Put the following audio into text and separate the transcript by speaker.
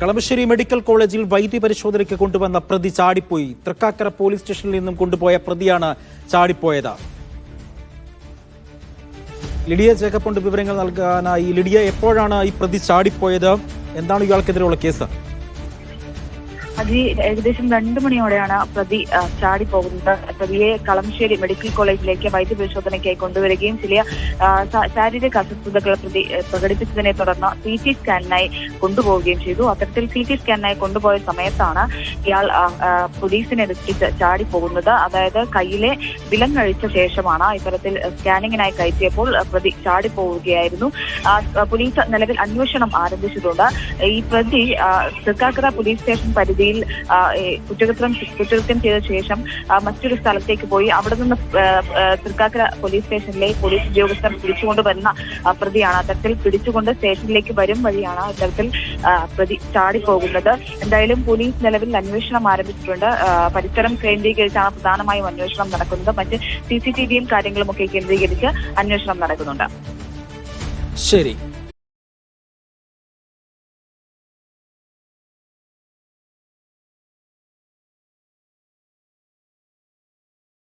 Speaker 1: Kalamassery medical കോളേജിൽ വൈദ്യ പരിശോധനയ്ക്ക് കൊണ്ടുവന്ന പ്രതി ചാടിപ്പോയി. തൃക്കാക്കര പോലീസ് സ്റ്റേഷനിൽ നിന്നും കൊണ്ടുപോയ പ്രതിയാണ് ചാടിപ്പോയത്. ലിഡിയ ജേക്കബ് വിവരങ്ങൾ നൽകാനായി. ലിഡിയ, എപ്പോഴാണ് ഈ പ്രതി ചാടിപ്പോയത്? എന്താണ് ഇയാൾക്കെതിരെയുള്ള കേസ്?
Speaker 2: ഏകദേശം 2 മണിയോടെയാണ് പ്രതി ചാടിപ്പോകുന്നത്. പ്രതിയെ കളമശ്ശേരി മെഡിക്കൽ കോളേജിലേക്ക് വൈദ്യപരിശോധനയ്ക്കായി കൊണ്ടുവരികയും ചില ശാരീരിക അസ്വസ്ഥതകൾ പ്രതി പ്രകടിപ്പിച്ചതിനെ തുടർന്ന് CT സ്കാനിനായി കൊണ്ടുപോവുകയും ചെയ്തു. അത്തരത്തിൽ CT സ്കാനിനായി കൊണ്ടുപോയ സമയത്താണ് ഇയാൾ പോലീസിനെ രക്ഷിച്ച് ചാടിപ്പോകുന്നത്. അതായത് കയ്യിലെ വിലങ്ങഴിച്ച ശേഷമാണ് ഇത്തരത്തിൽ സ്കാനിങ്ങിനായി കയറ്റിയപ്പോൾ പ്രതി ചാടിപ്പോവുകയായിരുന്നു. പോലീസ് നിലവിൽ അന്വേഷണം ആരംഭിച്ചിട്ടുണ്ട്. ഈ പ്രതി തൃക്കാക്കര പോലീസ് സ്റ്റേഷൻ പരിധി കുറ്റകൃത്യം ചെയ്ത ശേഷം മറ്റൊരു സ്ഥലത്തേക്ക് പോയി അവിടെ നിന്ന് തൃക്കാക്കര പോലീസ് സ്റ്റേഷനിലെ പോലീസ് ഉദ്യോഗസ്ഥർ പിടിച്ചുകൊണ്ടുവരുന്ന പ്രതിയാണ്. അത്തരത്തിൽ പിടിച്ചുകൊണ്ട് സ്റ്റേഷനിലേക്ക് വരും വഴിയാണ് ഇത്തരത്തിൽ പ്രതി ചാടിപ്പോകുന്നത്. എന്തായാലും പോലീസ് നിലവിൽ അന്വേഷണം ആരംഭിച്ചിട്ടുണ്ട്. പരിസരം കേന്ദ്രീകരിച്ചാണ് പ്രധാനമായും അന്വേഷണം നടക്കുന്നത്. മറ്റ് CCTVയും കാര്യങ്ങളുമൊക്കെ കേന്ദ്രീകരിച്ച് അന്വേഷണം നടക്കുന്നുണ്ട്.
Speaker 1: ശരി.